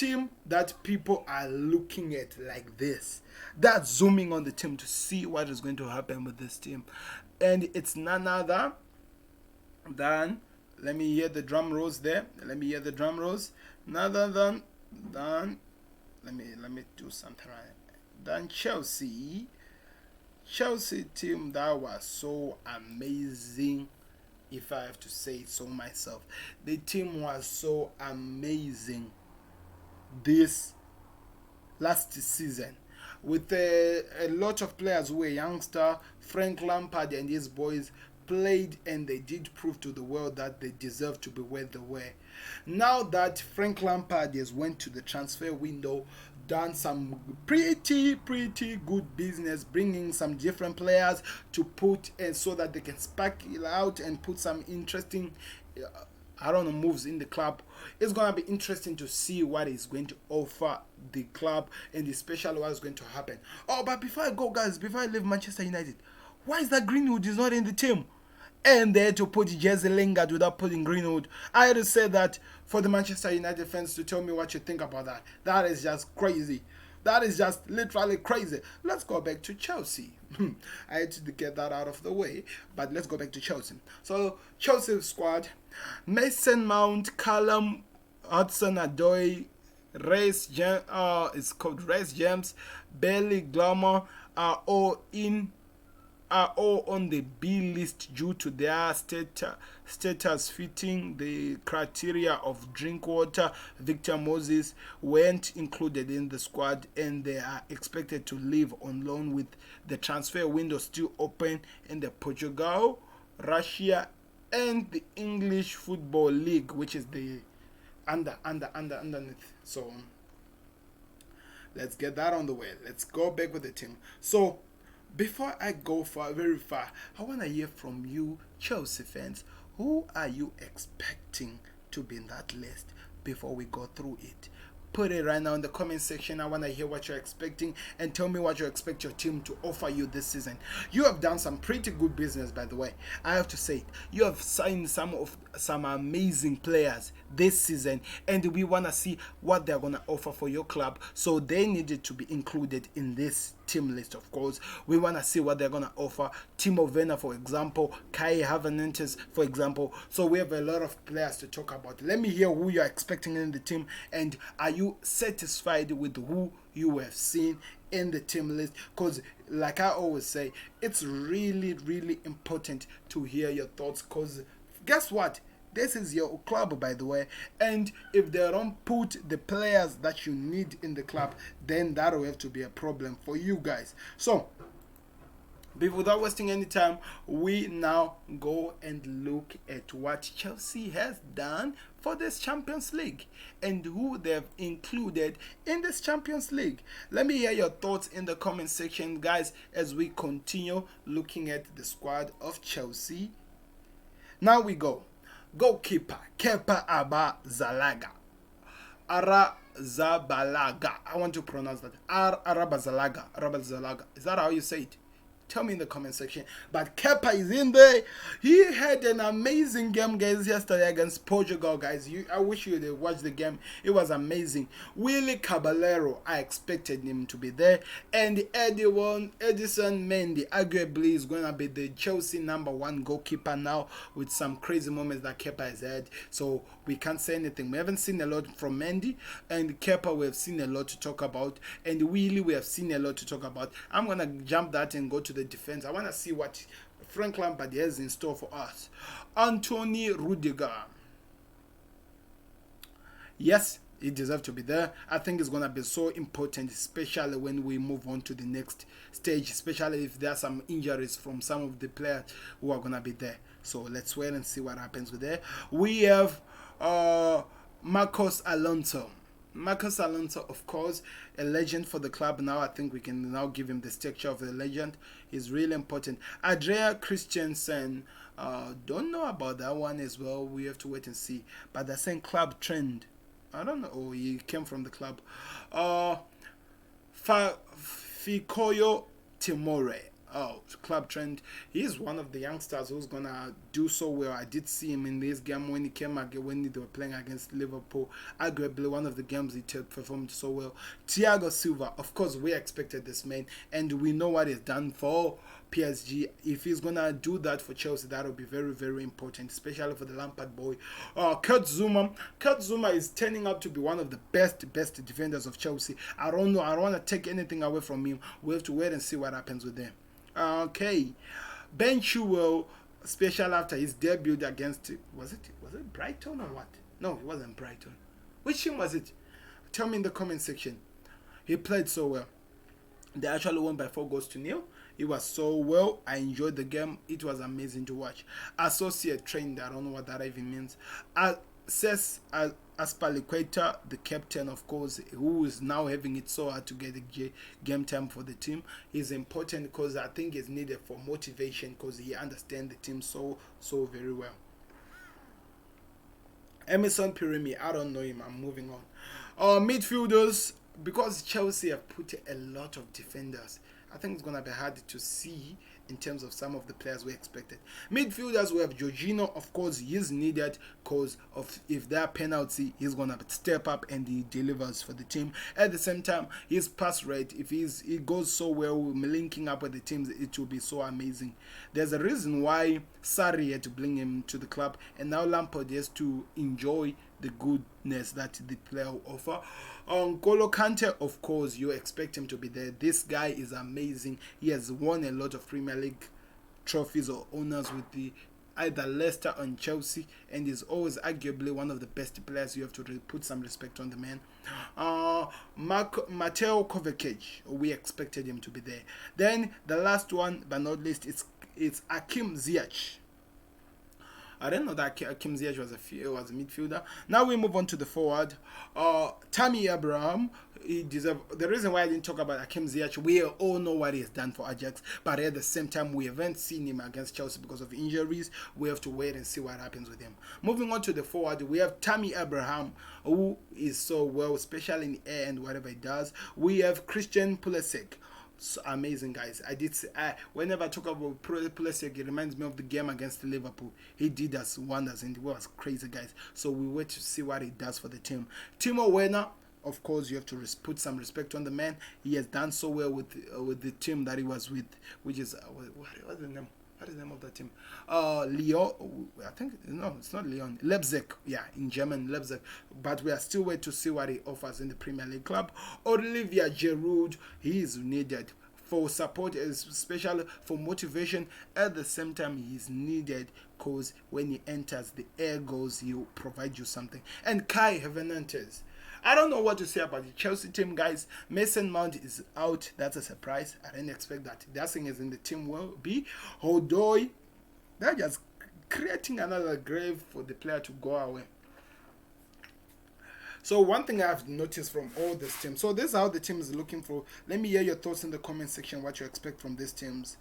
team that people are looking at like this. That's zooming on the team to see what is going to happen with this team. And it's none other than, let me hear the drum rolls there. Let me hear the drum rolls. None other than let me do something right. Than Chelsea team that was so amazing, if I have to say it so myself. The team was so amazing this last season, with a lot of players who were youngster. Frank Lampard and his boys played, and they did prove to the world that they deserve to be where they were. Now that Frank Lampard has went to the transfer window, done some pretty good business, bringing some different players to put, and so that they can spark it out and put some interesting moves in the club. It's gonna be interesting to see what he's going to offer the club, and especially what is going to happen. Oh, but before I go, guys, before I leave Manchester United, why is that Greenwood is not in the team? And they had to put Jesse Lingard without putting Greenwood. I had to say that for the Manchester United fans to tell me what you think about that. That is just crazy. That is just literally crazy. Let's go back to Chelsea. I had to get that out of the way, but let's go back to Chelsea. So, Chelsea squad: Mason Mount, Callum Hudson-Odoi, it's called Reece James, Bailey Glamour are all on the B list due to their status fitting the criteria of drink water. Victor Moses weren't included in the squad, and they are expected to leave on loan with the transfer window still open in the Portugal, Russia, and the English Football League, which is the underneath. So let's get that on the way. Let's go back with the team. So before I go very far, I want to hear from you, Chelsea fans. Who are you expecting to be in that list before we go through it? Put it right now in the comment section. I want to hear what you're expecting, and tell me what you expect your team to offer you this season. You have done some pretty good business, by the way. I have to say it. You have signed some amazing players this season, and we want to see what they're going to offer for your club. So they needed to be included in this team list, of course. We want to see what they're going to offer. Timo Werner, for example. Kai Havertz, for example. So we have a lot of players to talk about. Let me hear who you're expecting in the team, and are you satisfied with who you have seen in the team list? Because like I always say, it's really important to hear your thoughts, because guess what? This is your club, by the way, and if they don't put the players that you need in the club, then that will have to be a problem for you guys. So without wasting any time, we now go and look at what Chelsea has done for this Champions League and who they've included in this Champions League. Let me hear your thoughts in the comment section, guys, as we continue looking at the squad of Chelsea. Now we go. Goalkeeper, Kepa Arrizabalaga. Arrizabalaga. I want to pronounce that. Arrizabalaga. Arrizabalaga. Is that how you say it? Tell me in the comment section. But Kepa is in there. He had an amazing game, guys, yesterday against Portugal, guys. I wish you would watch the game. It was amazing. Willy Caballero, I expected him to be there. And Edison Mendy, arguably, is going to be the Chelsea #1 goalkeeper now, with some crazy moments that Kepa has had. So we can't say anything. We haven't seen a lot from Mendy, and Kepa we have seen a lot to talk about, and Willy we have seen a lot to talk about. I'm going to jump that and go to the defense. I want to see what Frank Lampard has in store for us. Anthony Rüdiger. Yes, he deserves to be there. I think it's going to be so important, especially when we move on to the next stage, especially if there are some injuries from some of the players who are going to be there. So let's wait and see what happens with that. We have Marcos Alonso. Marcos Alonso, of course, a legend for the club now. I think we can now give him the stature of a legend. He's really important. Christensen, don't know about that one as well. We have to wait and see. But they're saying club trend. I don't know. Oh, he came from the club. Fikoyo Tomore. club trend. He's one of the youngsters who's gonna do so well. I did see him in this game when he came again when they were playing against Liverpool. Arguably one of the games he performed so well. Thiago Silva, of course, we expected this man, and we know what he's done for PSG. If he's gonna do that for Chelsea, that'll be very, very important, especially for the Lampard boy. Kurt Zouma is turning out to be one of the best defenders of Chelsea. I don't know. I don't want to take anything away from him. We have to wait and see what happens with them. Okay, Ben Chilwell, special after his debut against was it Brighton or what? No, it wasn't Brighton. Which team was it? Tell me in the comment section. He played so well. They actually won by 4-0. It was so well. I enjoyed the game. It was amazing to watch. Associate trained. I don't know what that even means. Says Azpilicueta, the captain, of course, who is now having it so hard to get the game time for the team, is important because I think it's needed for motivation because he understands the team so very well. Emerson Pirimi, I don't know him. I'm moving on. Midfielders, because Chelsea have put a lot of defenders, I think it's going to be hard to see in terms of some of the players we expected. Midfielders, we have Jorginho, of course, he is needed because of if there are penalty, he's going to step up and he delivers for the team. At the same time, his pass rate, if he goes so well, linking up with the teams, it will be so amazing. There's a reason why Sarri had to bring him to the club, and now Lampard has to enjoy the goodness that the player will offer. N'Golo Kanté, of course, you expect him to be there. This guy is amazing. He has won a lot of Premier League trophies or honors with the either Leicester or Chelsea, and is always arguably one of the best players. You have to put some respect on the man. Mateo Kovačić, we expected him to be there. Then the last one, but not least, it's Hakim Ziyech. I didn't know that Hakim Ziyech was a midfielder. Now we move on to the forward. Tammy Abraham. The reason why I didn't talk about Hakim Ziyech, we all know what he has done for Ajax, but at the same time, we haven't seen him against Chelsea because of injuries. We have to wait and see what happens with him. Moving on to the forward, we have Tammy Abraham, who is so well, especially in the air and whatever he does. We have Christian Pulisic. So amazing, guys. Whenever I talk about Pulisic, it reminds me of the game against Liverpool. He did us wonders and it was crazy, guys. So we wait to see what he does for the team. Timo Werner, of course, you have to put some respect on the man. He has done so well with the team that he was with, which is what's the name? What is the name of that team? Lyon. I think no, it's not Lyon. Leipzig. Yeah, in German, Leipzig. But we are still waiting to see what he offers in the Premier League club. Olivier Giroud, he is needed for support, especially for motivation. At the same time, he is needed because when he enters, the air goes, he will provide you something. And Kai Havertz. I don't know what to say about the Chelsea team, guys. Mason Mount is out. That's a surprise. I didn't expect that. That thing is in the team will be. Hodoi, they're just creating another grave for the player to go away. So one thing I've noticed from all these teams. So this is how the team is looking for. Let me hear your thoughts in the comment section, what you expect from these teams.